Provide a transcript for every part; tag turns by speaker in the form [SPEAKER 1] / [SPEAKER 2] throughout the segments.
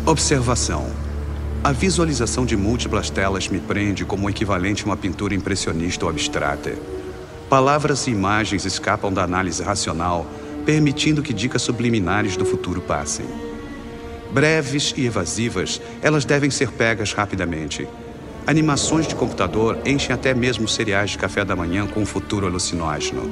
[SPEAKER 1] Observação. A visualização de múltiplas telas me prende como o equivalente a uma pintura impressionista ou abstrata. Palavras e imagens escapam da análise racional, permitindo que dicas subliminares do futuro passem. Breves e evasivas, elas devem ser pegas rapidamente. Animações de computador enchem até mesmo cereais de café da manhã com um futuro alucinógeno.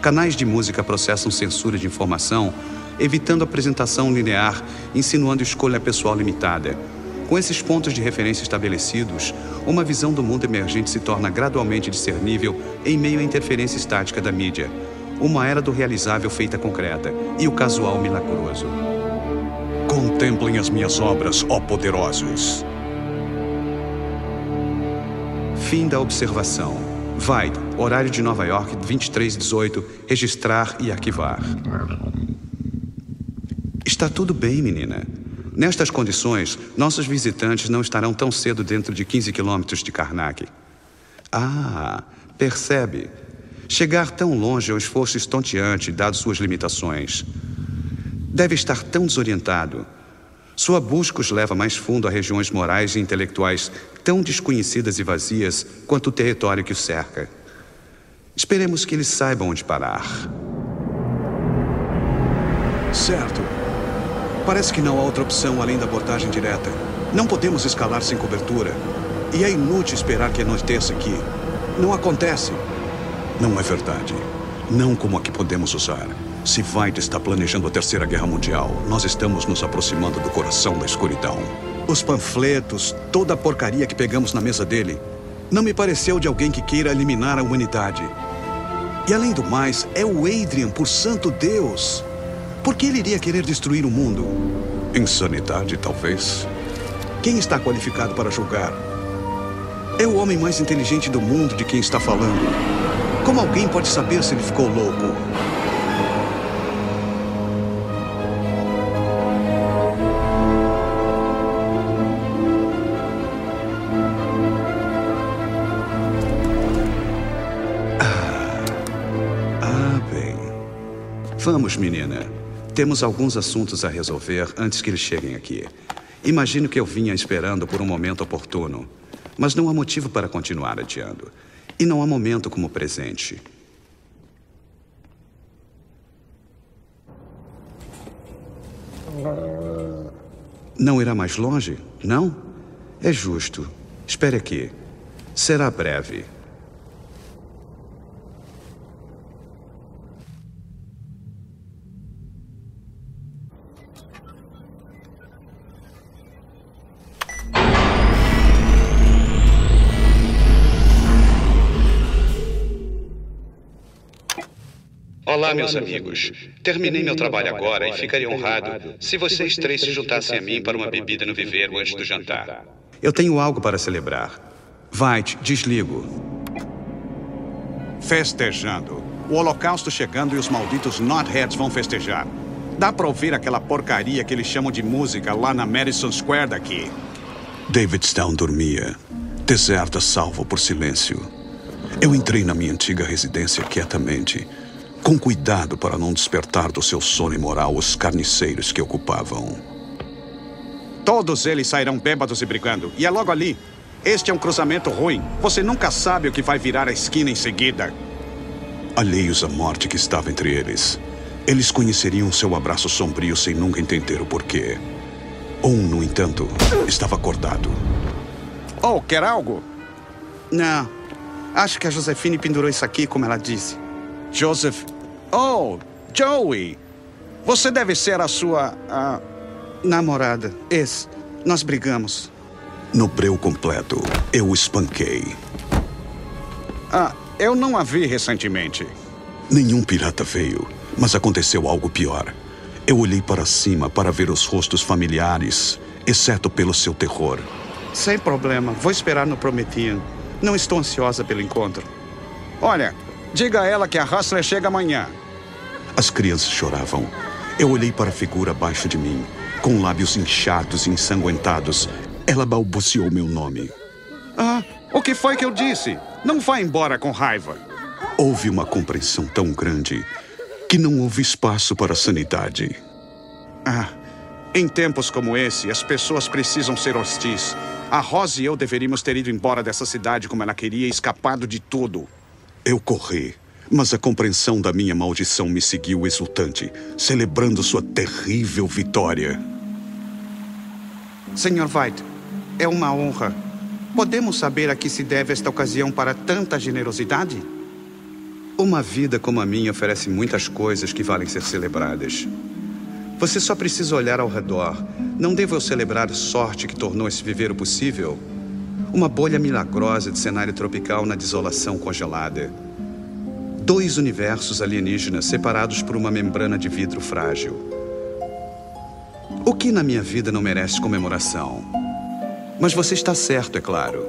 [SPEAKER 1] Canais de música processam censura de informação, evitando apresentação linear, insinuando escolha pessoal limitada. Com esses pontos de referência estabelecidos, uma visão do mundo emergente se torna gradualmente discernível em meio à interferência estática da mídia. Uma era do realizável feita concreta e o casual milagroso.
[SPEAKER 2] Contemplem as minhas obras, ó poderosos.
[SPEAKER 1] Fim da observação. Vai, horário de Nova York, 23:18, registrar e arquivar. Está tudo bem, menina. Nestas condições, nossos visitantes não estarão tão cedo dentro de 15 quilômetros de Karnak. Ah, percebe. Chegar tão longe é um esforço estonteante, dado suas limitações. Deve estar tão desorientado. Sua busca os leva mais fundo a regiões morais e intelectuais tão desconhecidas e vazias quanto o território que o cerca. Esperemos que eles saibam onde parar.
[SPEAKER 2] Certo. Parece que não há outra opção além da abordagem direta. Não podemos escalar sem cobertura. E é inútil esperar que anoiteça aqui. Não acontece. Não é verdade. Não como a que podemos usar. Se Veidt está planejando a Terceira Guerra Mundial, nós estamos nos aproximando do coração da escuridão. Os panfletos, toda a porcaria que pegamos na mesa dele, não me pareceu de alguém que queira eliminar a humanidade. E além do mais, é o Adrian, por santo Deus! Por que ele iria querer destruir o mundo? Insanidade, talvez. Quem está qualificado para julgar? É o homem mais inteligente do mundo de quem está falando. Como alguém pode saber se ele ficou louco?
[SPEAKER 1] Bem. Vamos, menina. Temos alguns assuntos a resolver antes que eles cheguem aqui. Imagino que eu vinha esperando por um momento oportuno. Mas não há motivo para continuar adiando. E não há momento como o presente. Não irá mais longe? Não? É justo. Espere aqui. Será breve.
[SPEAKER 3] Olá, meus amigos. Terminei meu trabalho agora e ficaria honrado se vocês três se juntassem a mim para uma bebida no viveiro antes do jantar.
[SPEAKER 1] Eu tenho algo para celebrar. Veidt, desligo.
[SPEAKER 2] Festejando. O Holocausto chegando e os malditos Knotheads vão festejar. Dá pra ouvir aquela porcaria que eles chamam de música lá na Madison Square daqui. Davidstown dormia, deserta, salvo por silêncio. Eu entrei na minha antiga residência quietamente, com cuidado para não despertar do seu sono imoral os carniceiros que ocupavam. Todos eles sairão bêbados e brigando. E é logo ali. Este é um cruzamento ruim. Você nunca sabe o que vai virar a esquina em seguida. Alheios à morte que estava entre eles, eles conheceriam seu abraço sombrio sem nunca entender o porquê. No entanto, estava acordado. Oh, quer algo?
[SPEAKER 1] Não. Acho que a Josefine pendurou isso aqui, como ela disse.
[SPEAKER 2] Joseph... Oh, Joey! Você deve ser a sua...
[SPEAKER 1] namorada. Nós brigamos.
[SPEAKER 2] No breu completo, eu o espanquei. Eu não a vi recentemente. Nenhum pirata veio, mas aconteceu algo pior. Eu olhei para cima para ver os rostos familiares, exceto pelo seu terror.
[SPEAKER 1] Sem problema. Vou esperar no Promethean. Não estou ansiosa pelo encontro.
[SPEAKER 2] Olha, diga a ela que a Hustler chega amanhã. As crianças choravam. Eu olhei para a figura abaixo de mim. Com lábios inchados e ensanguentados, ela balbuciou meu nome. O que foi que eu disse? Não vá embora com raiva. Houve uma compreensão tão grande que não houve espaço para a sanidade. Em tempos como esse, as pessoas precisam ser hostis. A Rose e eu deveríamos ter ido embora dessa cidade como ela queria e escapado de tudo. Eu corri, mas a compreensão da minha maldição me seguiu exultante, celebrando sua terrível vitória.
[SPEAKER 4] Sr. White, é uma honra. Podemos saber a que se deve esta ocasião para tanta generosidade?
[SPEAKER 1] Uma vida como a minha oferece muitas coisas que valem ser celebradas. Você só precisa olhar ao redor. Não devo eu celebrar a sorte que tornou esse viveiro possível? Uma bolha milagrosa de cenário tropical na desolação congelada. 2 universos alienígenas separados por uma membrana de vidro frágil. O que na minha vida não merece comemoração? Mas você está certo, é claro.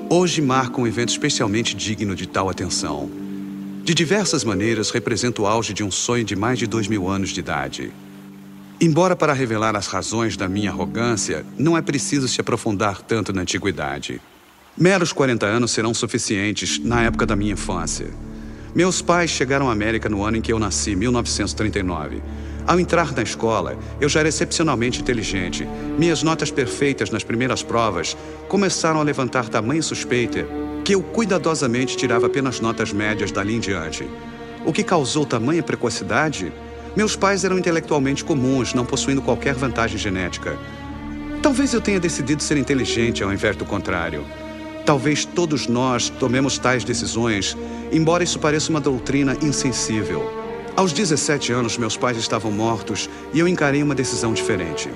[SPEAKER 1] Hoje marca um evento especialmente digno de tal atenção. De diversas maneiras, representa o auge de um sonho de mais de 2000 anos de idade. Embora para revelar as razões da minha arrogância, não é preciso se aprofundar tanto na antiguidade. Meros 40 anos serão suficientes na época da minha infância. Meus pais chegaram à América no ano em que eu nasci, 1939. Ao entrar na escola, eu já era excepcionalmente inteligente. Minhas notas perfeitas nas primeiras provas começaram a levantar tamanha suspeita que eu cuidadosamente tirava apenas notas médias dali em diante. O que causou tamanha precocidade? Meus pais eram intelectualmente comuns, não possuindo qualquer vantagem genética. Talvez eu tenha decidido ser inteligente ao invés do contrário. Talvez todos nós tomemos tais decisões, embora isso pareça uma doutrina insensível. Aos 17 anos, meus pais estavam mortos e eu encarei uma decisão diferente.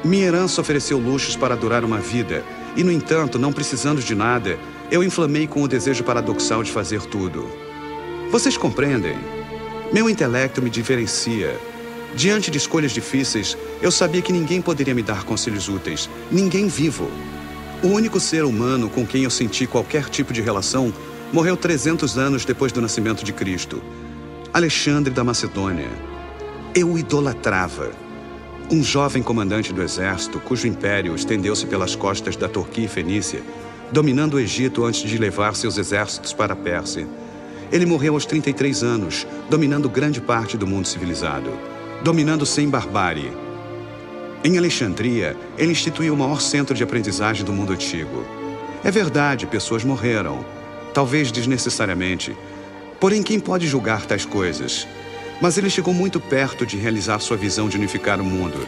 [SPEAKER 1] Minha herança ofereceu luxos para durar uma vida, e, no entanto, não precisando de nada, eu inflamei com o desejo paradoxal de fazer tudo. Vocês compreendem? Meu intelecto me diferencia. Diante de escolhas difíceis, eu sabia que ninguém poderia me dar conselhos úteis. Ninguém vivo. O único ser humano com quem eu senti qualquer tipo de relação morreu 300 anos depois do nascimento de Cristo. Alexandre da Macedônia. Eu o idolatrava. Um jovem comandante do exército, cujo império estendeu-se pelas costas da Turquia e Fenícia, dominando o Egito antes de levar seus exércitos para a Pérsia. Ele morreu aos 33 anos, dominando grande parte do mundo civilizado, dominando sem barbárie. Em Alexandria, ele instituiu o maior centro de aprendizagem do mundo antigo. É verdade, pessoas morreram, talvez desnecessariamente. Porém, quem pode julgar tais coisas? Mas ele chegou muito perto de realizar sua visão de unificar o mundo.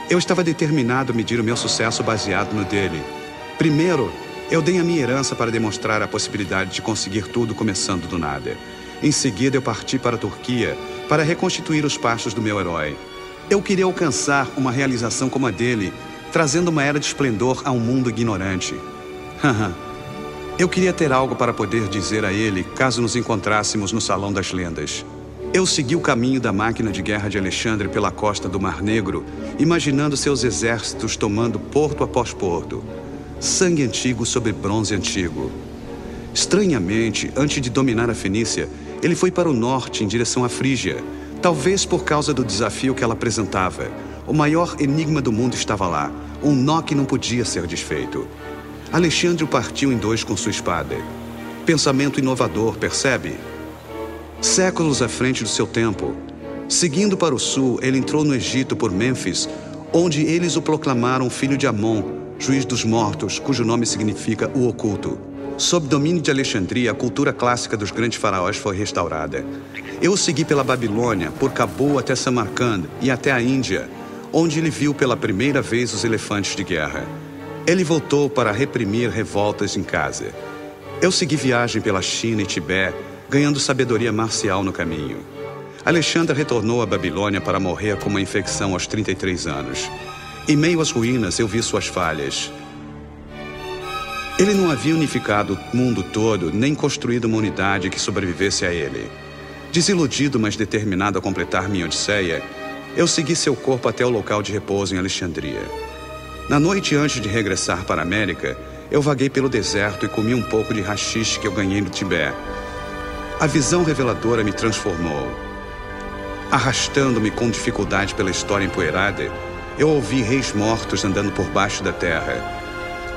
[SPEAKER 1] Eu estava determinado a medir o meu sucesso baseado no dele. Primeiro, eu dei a minha herança para demonstrar a possibilidade de conseguir tudo começando do nada. Em seguida, eu parti para a Turquia para reconstituir os passos do meu herói. Eu queria alcançar uma realização como a dele, trazendo uma era de esplendor a um mundo ignorante. Eu queria ter algo para poder dizer a ele caso nos encontrássemos no Salão das Lendas. Eu segui o caminho da máquina de guerra de Alexandre pela costa do Mar Negro, imaginando seus exércitos tomando porto após porto. Sangue antigo sobre bronze antigo. Estranhamente, antes de dominar a Fenícia, ele foi para o norte, em direção à Frígia, talvez por causa do desafio que ela apresentava. O maior enigma do mundo estava lá, um nó que não podia ser desfeito. Alexandre o partiu em 2 com sua espada. Pensamento inovador, percebe? Séculos à frente do seu tempo. Seguindo para o sul, ele entrou no Egito por Mênfis, onde eles o proclamaram filho de Amon, juiz dos mortos, cujo nome significa o oculto. Sob domínio de Alexandria, a cultura clássica dos grandes faraós foi restaurada. Eu o segui pela Babilônia, por Cabul até Samarcand e até a Índia, onde ele viu pela primeira vez os elefantes de guerra. Ele voltou para reprimir revoltas em casa. Eu segui viagem pela China e Tibete, ganhando sabedoria marcial no caminho. Alexandre retornou à Babilônia para morrer com uma infecção aos 33 anos. Em meio às ruínas, eu vi suas falhas. Ele não havia unificado o mundo todo, nem construído uma unidade que sobrevivesse a ele. Desiludido, mas determinado a completar minha odisseia, eu segui seu corpo até o local de repouso em Alexandria. Na noite antes de regressar para a América, eu vaguei pelo deserto e comi um pouco de haxixe que eu ganhei no Tibete. A visão reveladora me transformou. Arrastando-me com dificuldade pela história empoeirada, eu ouvi reis mortos andando por baixo da terra.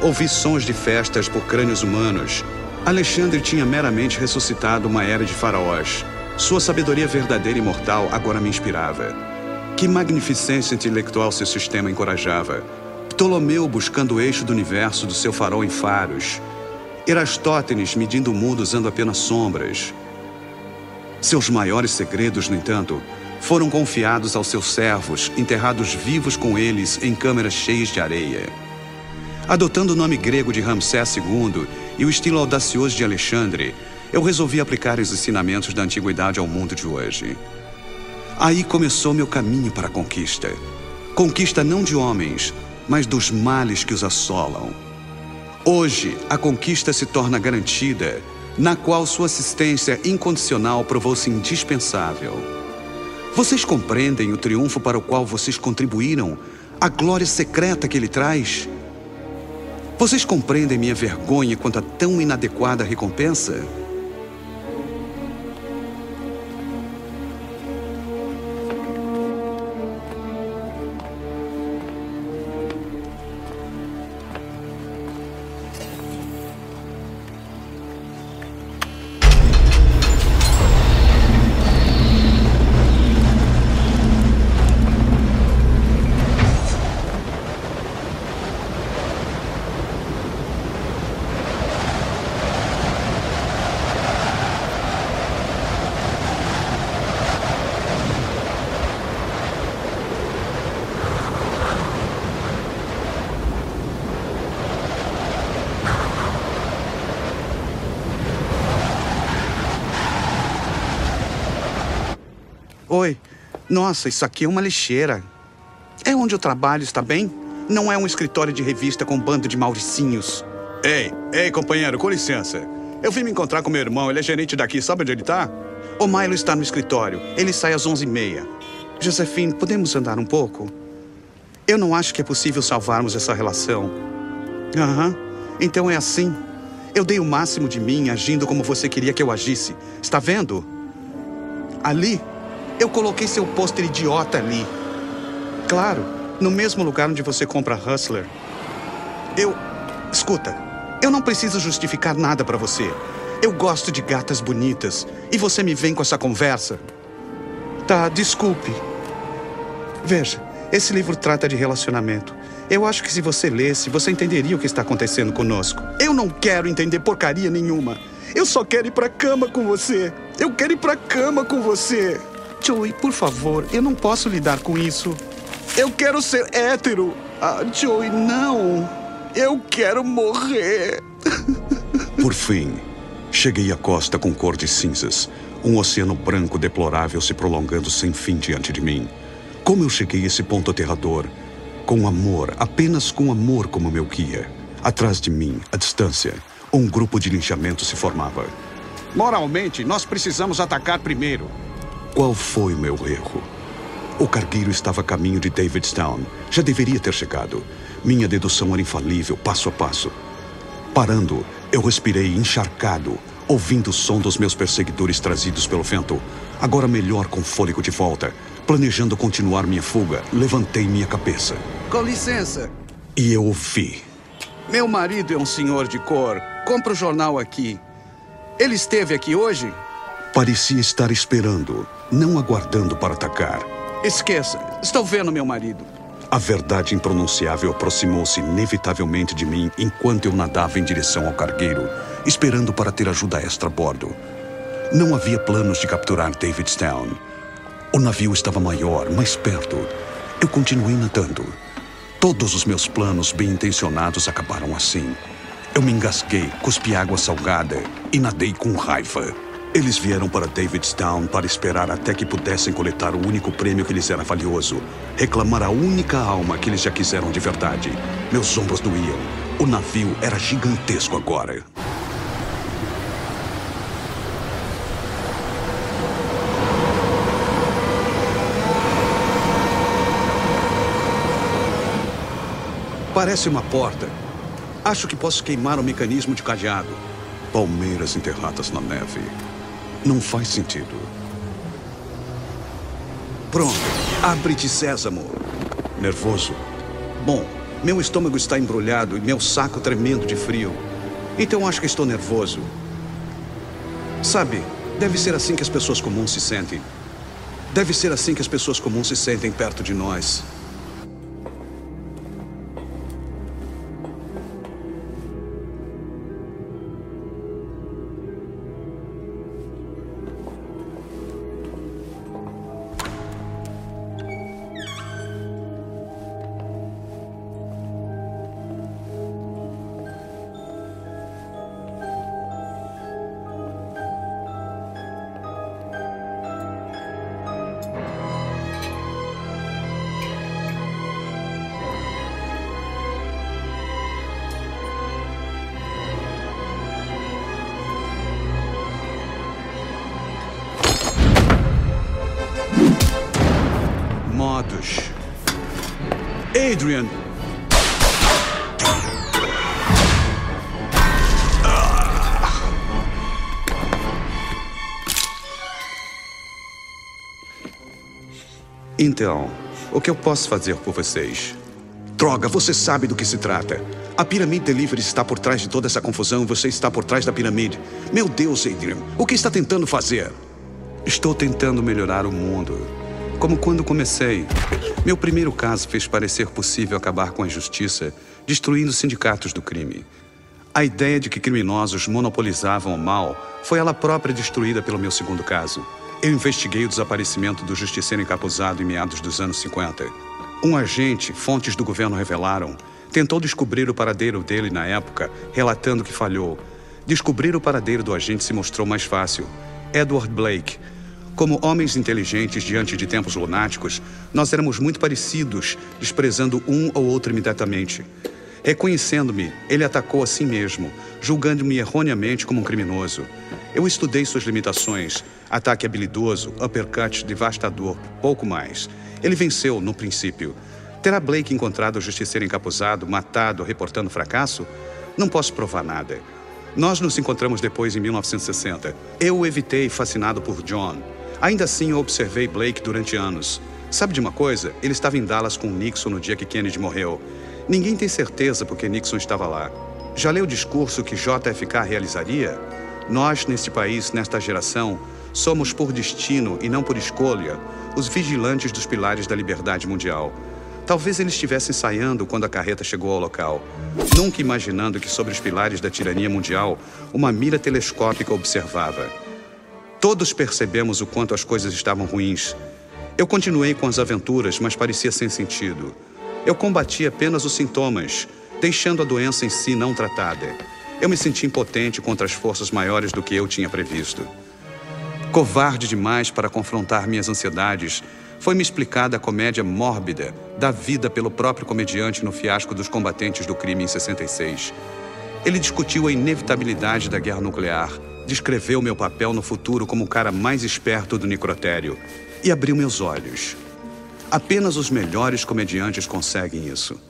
[SPEAKER 1] Ouvi sons de festas por crânios humanos. Alexandre tinha meramente ressuscitado uma era de faraós. Sua sabedoria verdadeira e imortal agora me inspirava. Que magnificência intelectual seu sistema encorajava. Ptolomeu buscando o eixo do universo do seu farol em faros. Erastótenes medindo o mundo usando apenas sombras. Seus maiores segredos, no entanto, foram confiados aos seus servos, enterrados vivos com eles em câmeras cheias de areia. Adotando o nome grego de Ramsés II e o estilo audacioso de Alexandre, eu resolvi aplicar os ensinamentos da antiguidade ao mundo de hoje. Aí começou meu caminho para a conquista. Conquista não de homens, mas dos males que os assolam. Hoje, a conquista se torna garantida, na qual sua assistência incondicional provou-se indispensável. Vocês compreendem o triunfo para o qual vocês contribuíram? A glória secreta que ele traz? Vocês compreendem minha vergonha quanto a tão inadequada recompensa?
[SPEAKER 4] Oi. Nossa, isso aqui é uma lixeira. É onde eu trabalho, está bem? Não é um escritório de revista com um bando de mauricinhos.
[SPEAKER 2] Ei, companheiro, com licença. Eu vim me encontrar com meu irmão, ele é gerente daqui, sabe onde ele tá?
[SPEAKER 4] O Milo está no escritório. Ele sai às 11h30. Josefine, podemos andar um pouco? Eu não acho que é possível salvarmos essa relação. Então é assim. Eu dei o máximo de mim agindo como você queria que eu agisse. Está vendo? Ali, eu coloquei seu pôster idiota ali. Claro, no mesmo lugar onde você compra Hustler. Escuta, eu não preciso justificar nada pra você. Eu gosto de gatas bonitas. E você me vem com essa conversa? Tá, desculpe. Veja, esse livro trata de relacionamento. Eu acho que se você lesse, você entenderia o que está acontecendo conosco. Eu não quero entender porcaria nenhuma. Eu só quero ir pra cama com você. Eu quero ir pra cama com você. Joey, por favor, eu não posso lidar com isso. Eu quero ser hétero. Joey, não. Eu quero morrer.
[SPEAKER 1] Por fim, cheguei à costa com cor de cinzas. Um oceano branco deplorável se prolongando sem fim diante de mim. Como eu cheguei a esse ponto aterrador? Com amor, apenas com amor como meu guia. Atrás de mim, à distância, um grupo de linchamento se formava.
[SPEAKER 2] Moralmente, nós precisamos atacar primeiro.
[SPEAKER 1] Qual foi meu erro? O cargueiro estava a caminho de Davidstown. Já deveria ter chegado. Minha dedução era infalível, passo a passo. Parando, eu respirei encharcado, ouvindo o som dos meus perseguidores trazidos pelo vento. Agora melhor com fôlego de volta. Planejando continuar minha fuga, levantei minha cabeça.
[SPEAKER 4] Com licença.
[SPEAKER 1] E eu ouvi.
[SPEAKER 4] Meu marido é um senhor de cor. Compra o jornal aqui. Ele esteve aqui hoje?
[SPEAKER 1] Parecia estar esperando, não aguardando para atacar.
[SPEAKER 4] Esqueça. Estou vendo meu marido.
[SPEAKER 1] A verdade impronunciável aproximou-se inevitavelmente de mim enquanto eu nadava em direção ao cargueiro, esperando para ter ajuda extra a bordo. Não havia planos de capturar Davidstown. O navio estava maior, mais perto. Eu continuei nadando. Todos os meus planos bem-intencionados acabaram assim. Eu me engasguei, cuspi água salgada e nadei com raiva. Eles vieram para Davidstown para esperar até que pudessem coletar o único prêmio que lhes era valioso. Reclamar a única alma que eles já quiseram de verdade. Meus ombros doíam. O navio era gigantesco agora.
[SPEAKER 2] Parece uma porta. Acho que posso queimar o mecanismo de cadeado.
[SPEAKER 1] Palmeiras enterradas na neve. Não faz sentido.
[SPEAKER 2] Pronto. Abre-te, Sésamo.
[SPEAKER 1] Nervoso?
[SPEAKER 2] Bom, meu estômago está embrulhado e meu saco tremendo de frio. Então acho que estou nervoso. Sabe, deve ser assim que as pessoas comuns se sentem. Deve ser assim que as pessoas comuns se sentem perto de nós. Modos. Adrian!
[SPEAKER 1] Então, o que eu posso fazer por vocês?
[SPEAKER 2] Droga, você sabe do que se trata. A Pyramid Delivery está por trás de toda essa confusão e você está por trás da Pyramid. Meu Deus, Adrian, o que está tentando fazer?
[SPEAKER 1] Estou tentando melhorar o mundo. Como quando comecei. Meu primeiro caso fez parecer possível acabar com a injustiça, destruindo sindicatos do crime. A ideia de que criminosos monopolizavam o mal foi ela própria destruída pelo meu segundo caso. Eu investiguei o desaparecimento do justiceiro encapuzado em meados dos anos 50. Um agente, fontes do governo revelaram, tentou descobrir o paradeiro dele na época, relatando que falhou. Descobrir o paradeiro do agente se mostrou mais fácil. Edward Blake. Como homens inteligentes diante de tempos lunáticos, nós éramos muito parecidos, desprezando um ou outro imediatamente. Reconhecendo-me, ele atacou a si mesmo, julgando-me erroneamente como um criminoso. Eu estudei suas limitações, ataque habilidoso, uppercut devastador, pouco mais. Ele venceu, no princípio. Terá Blake encontrado o justiceiro encapuzado, matado, reportando fracasso? Não posso provar nada. Nós nos encontramos depois em 1960. Eu o evitei, fascinado por John. Ainda assim, eu observei Blake durante anos. Sabe de uma coisa? Ele estava em Dallas com Nixon no dia que Kennedy morreu. Ninguém tem certeza porque Nixon estava lá. Já leu o discurso que JFK realizaria? Nós, neste país, nesta geração, somos por destino e não por escolha os vigilantes dos pilares da liberdade mundial. Talvez ele estivesse ensaiando quando a carreta chegou ao local, nunca imaginando que sobre os pilares da tirania mundial uma mira telescópica observava. Todos percebemos o quanto as coisas estavam ruins. Eu continuei com as aventuras, mas parecia sem sentido. Eu combati apenas os sintomas, deixando a doença em si não tratada. Eu me senti impotente contra as forças maiores do que eu tinha previsto. Covarde demais para confrontar minhas ansiedades, foi-me explicada a comédia mórbida da vida pelo próprio comediante no fiasco dos combatentes do crime em 66. Ele discutiu a inevitabilidade da guerra nuclear, descreveu meu papel no futuro como o cara mais esperto do necrotério e abriu meus olhos. Apenas os melhores comediantes conseguem isso.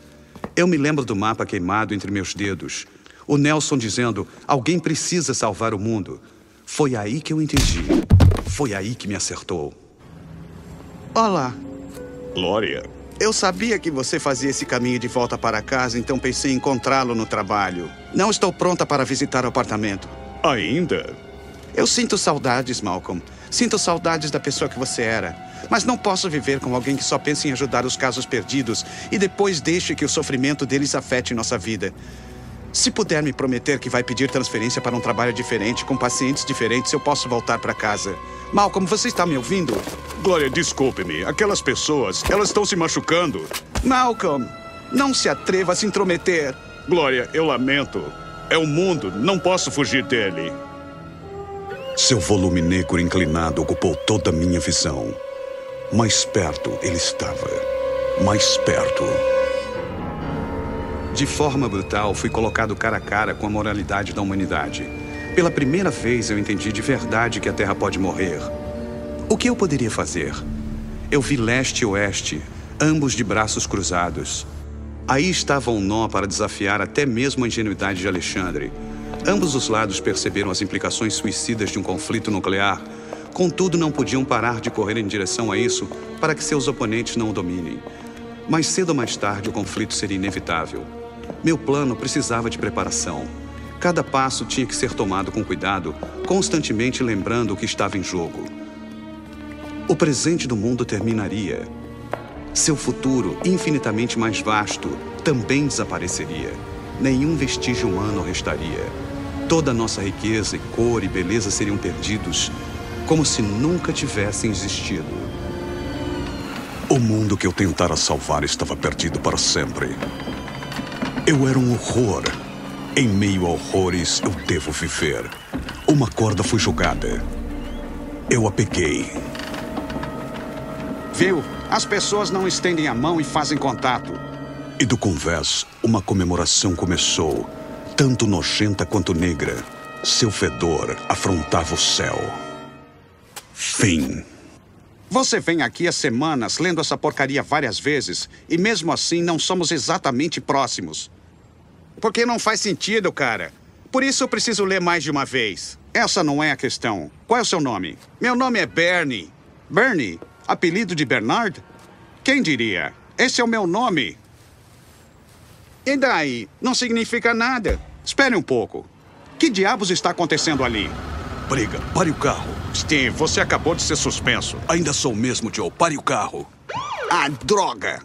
[SPEAKER 1] Eu me lembro do mapa queimado entre meus dedos. O Nelson dizendo, alguém precisa salvar o mundo. Foi aí que eu entendi. Foi aí que me acertou.
[SPEAKER 2] Olá.
[SPEAKER 4] Glória.
[SPEAKER 2] Eu sabia que você fazia esse caminho de volta para casa, então pensei em encontrá-lo no trabalho. Não estou pronta para visitar o apartamento.
[SPEAKER 4] Ainda?
[SPEAKER 2] Eu sinto saudades, Malcolm. Sinto saudades da pessoa que você era. Mas não posso viver com alguém que só pensa em ajudar os casos perdidos e depois deixe que o sofrimento deles afete nossa vida. Se puder me prometer que vai pedir transferência para um trabalho diferente, com pacientes diferentes, eu posso voltar para casa. Malcolm, você está me ouvindo?
[SPEAKER 4] Glória, desculpe-me. Aquelas pessoas, elas estão se machucando.
[SPEAKER 2] Malcolm, não se atreva a se intrometer.
[SPEAKER 4] Glória, eu lamento. É o mundo, não posso fugir dele.
[SPEAKER 2] Seu volume negro inclinado ocupou toda a minha visão. Mais perto ele estava. Mais perto.
[SPEAKER 1] De forma brutal, fui colocado cara a cara com a moralidade da humanidade. Pela primeira vez, eu entendi de verdade que a Terra pode morrer. O que eu poderia fazer? Eu vi leste e oeste, ambos de braços cruzados. Aí estava um nó para desafiar até mesmo a ingenuidade de Alexandre. Ambos os lados perceberam as implicações suicidas de um conflito nuclear. Contudo, não podiam parar de correr em direção a isso para que seus oponentes não o dominem. Mais cedo ou mais tarde, o conflito seria inevitável. Meu plano precisava de preparação. Cada passo tinha que ser tomado com cuidado, constantemente lembrando o que estava em jogo. o presente do mundo terminaria. Seu futuro, infinitamente mais vasto, também desapareceria. Nenhum vestígio humano restaria. Toda a nossa riqueza, cor e beleza seriam perdidos, como se nunca tivessem existido.
[SPEAKER 2] O mundo que eu tentara salvar estava perdido para sempre. Eu era um horror. Em meio a horrores, eu devo viver. Uma corda foi jogada. Eu a peguei.
[SPEAKER 4] Viu? As pessoas não estendem a mão e fazem contato.
[SPEAKER 2] E do convés, uma comemoração começou, tanto nojenta quanto negra. Seu fedor afrontava o céu. Fim.
[SPEAKER 4] Você vem aqui há semanas lendo essa porcaria várias vezes e mesmo assim não somos exatamente próximos. Porque não faz sentido, cara. Por isso eu preciso ler mais de uma vez. Essa não é a questão. Qual é o seu nome? Meu nome é Bernie. Bernie? Apelido de Bernard? Quem diria? Esse é o meu nome. E daí? Não significa nada. Espere um pouco. Que diabos está acontecendo ali?
[SPEAKER 2] Briga, pare o carro.
[SPEAKER 4] Steve, você acabou de ser suspenso.
[SPEAKER 2] Ainda sou o mesmo, Joe. Pare o carro.
[SPEAKER 4] Ah, droga!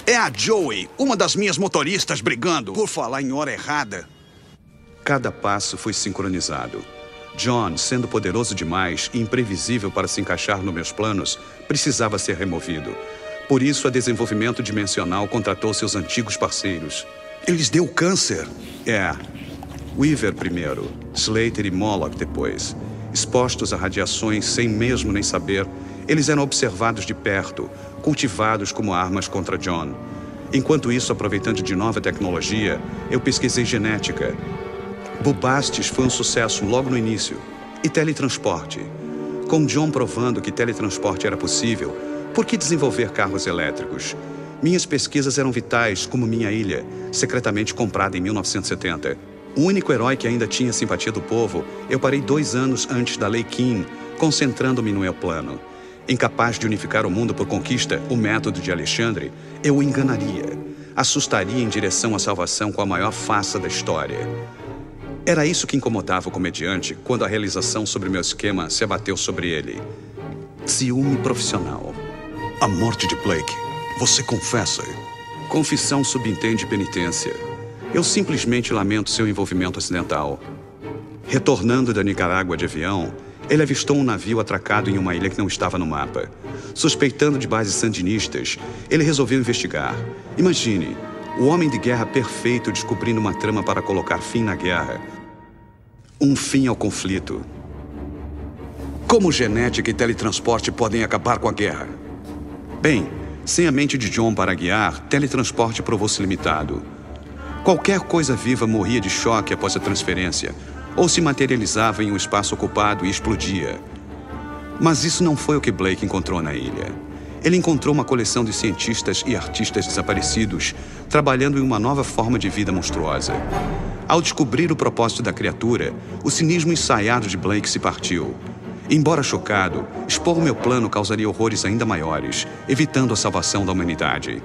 [SPEAKER 4] É a Joey, uma das minhas motoristas, brigando. Por falar em hora errada.
[SPEAKER 1] Cada passo foi sincronizado. John, sendo poderoso demais e imprevisível para se encaixar nos meus planos, precisava ser removido. Por isso, a Desenvolvimento Dimensional contratou seus antigos parceiros.
[SPEAKER 2] Eles deu câncer.
[SPEAKER 1] É. Weaver primeiro, Slater e Moloch depois. Expostos a radiações sem mesmo nem saber, eles eram observados de perto, cultivados como armas contra John. Enquanto isso, aproveitando de nova tecnologia, eu pesquisei genética. Bubastis foi um sucesso logo no início. E teletransporte. Com John provando que teletransporte era possível, por que desenvolver carros elétricos? Minhas pesquisas eram vitais, como minha ilha, secretamente comprada em 1970. O único herói que ainda tinha simpatia do povo, eu parei 2 anos antes da Lei King, concentrando-me no meu plano. Incapaz de unificar o mundo por conquista, o método de Alexandre, eu o enganaria. Assustaria em direção à salvação com a maior farsa da história. Era isso que incomodava o comediante quando a realização sobre meu esquema se abateu sobre ele. Ciúme profissional.
[SPEAKER 2] A morte de Blake. Você confessa?
[SPEAKER 1] Confissão subentende penitência. Eu simplesmente lamento seu envolvimento acidental. Retornando da Nicarágua de avião, ele avistou um navio atracado em uma ilha que não estava no mapa. Suspeitando de bases sandinistas, ele resolveu investigar. Imagine, o homem de guerra perfeito descobrindo uma trama para colocar fim na guerra. Um fim ao conflito.
[SPEAKER 4] Como genética e teletransporte podem acabar com a guerra?
[SPEAKER 1] Bem, sem a mente de John para guiar, teletransporte provou-se limitado. Qualquer coisa viva morria de choque após a transferência, ou se materializava em um espaço ocupado e explodia. Mas isso não foi o que Blake encontrou na ilha. Ele encontrou uma coleção de cientistas e artistas desaparecidos, trabalhando em uma nova forma de vida monstruosa. Ao descobrir o propósito da criatura, o cinismo ensaiado de Blake se partiu. Embora chocado, expor o meu plano causaria horrores ainda maiores, evitando a salvação da humanidade.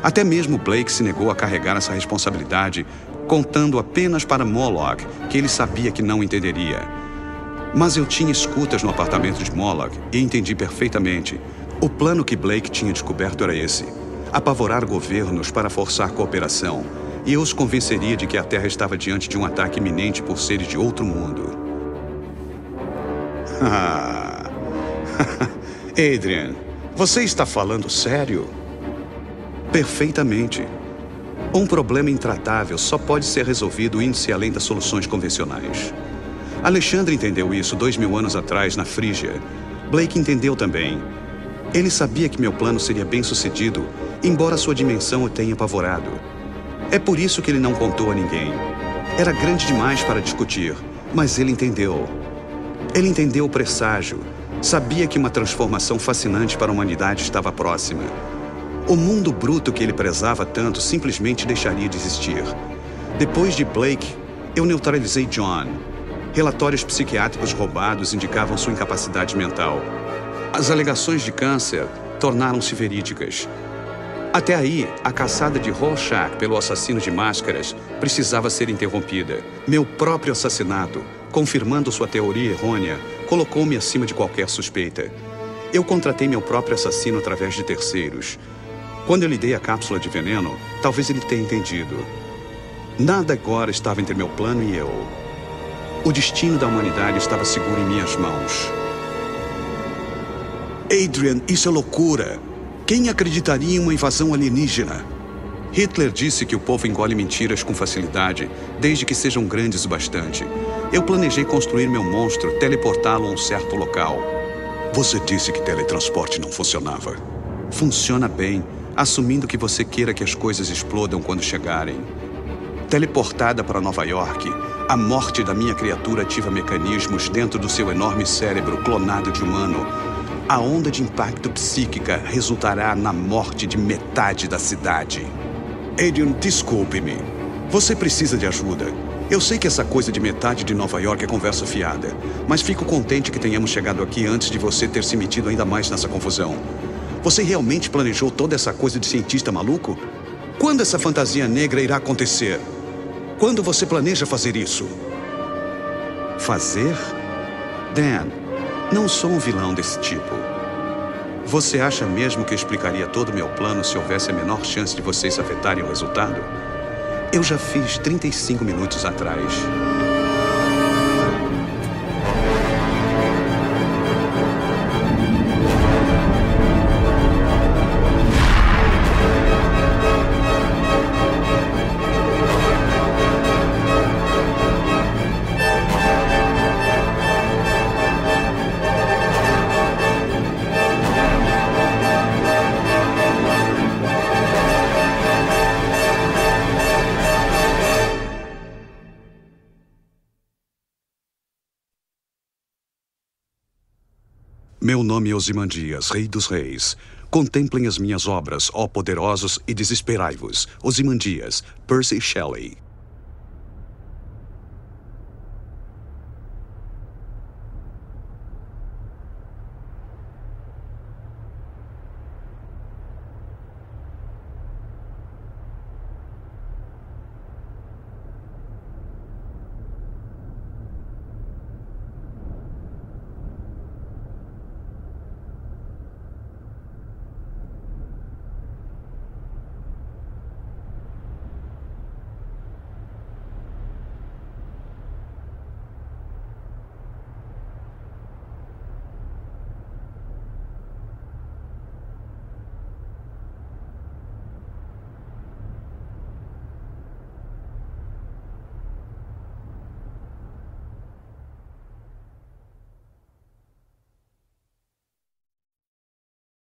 [SPEAKER 1] Até mesmo Blake se negou a carregar essa responsabilidade, contando apenas para Moloch, que ele sabia que não entenderia. Mas eu tinha escutas no apartamento de Moloch e entendi perfeitamente. O plano que Blake tinha descoberto era esse: apavorar governos para forçar cooperação, e eu os convenceria de que a Terra estava diante de um ataque iminente por seres de outro mundo.
[SPEAKER 4] Adrian, você está falando sério?
[SPEAKER 1] Perfeitamente. Um problema intratável só pode ser resolvido indo-se além das soluções convencionais. Alexandre entendeu isso 2000 anos atrás, na Frígia. Blake entendeu também. Ele sabia que meu plano seria bem-sucedido, embora sua dimensão o tenha apavorado. É por isso que ele não contou a ninguém. Era grande demais para discutir, mas ele entendeu. Ele entendeu o presságio. Sabia que uma transformação fascinante para a humanidade estava próxima. O mundo bruto que ele prezava tanto simplesmente deixaria de existir. Depois de Blake, eu neutralizei John. Relatórios psiquiátricos roubados indicavam sua incapacidade mental. As alegações de câncer tornaram-se verídicas. Até aí, a caçada de Rorschach pelo assassino de máscaras precisava ser interrompida. Meu próprio assassinato, confirmando sua teoria errônea, colocou-me acima de qualquer suspeita. Eu contratei meu próprio assassino através de terceiros. Quando eu lhe dei a cápsula de veneno, talvez ele tenha entendido. Nada agora estava entre meu plano e eu. O destino da humanidade estava seguro em minhas mãos.
[SPEAKER 2] Adrian, isso é loucura. Quem acreditaria em uma invasão alienígena?
[SPEAKER 1] Hitler disse que o povo engole mentiras com facilidade, desde que sejam grandes o bastante. Eu planejei construir meu monstro, teleportá-lo a um certo local.
[SPEAKER 2] Você disse que teletransporte não funcionava.
[SPEAKER 1] Funciona bem, assumindo que você queira que as coisas explodam quando chegarem. Teleportada para Nova York, a morte da minha criatura ativa mecanismos dentro do seu enorme cérebro clonado de humano. A onda de impacto psíquica resultará na morte de metade da cidade.
[SPEAKER 2] Adrian, desculpe-me. Você precisa de ajuda. Eu sei que essa coisa de metade de Nova York é conversa fiada, mas fico contente que tenhamos chegado aqui antes de você ter se metido ainda mais nessa confusão. Você realmente planejou toda essa coisa de cientista maluco? Quando essa fantasia negra irá acontecer? Quando você planeja fazer isso?
[SPEAKER 1] Fazer? Dan, não sou um vilão desse tipo. Você acha mesmo que eu explicaria todo o meu plano se houvesse a menor chance de vocês afetarem o resultado? Eu já fiz 35 minutos atrás.
[SPEAKER 2] Meu nome é Ozymandias, Rei dos Reis. Contemplem as minhas obras, ó poderosos, e desesperai-vos. Ozymandias, Percy Shelley.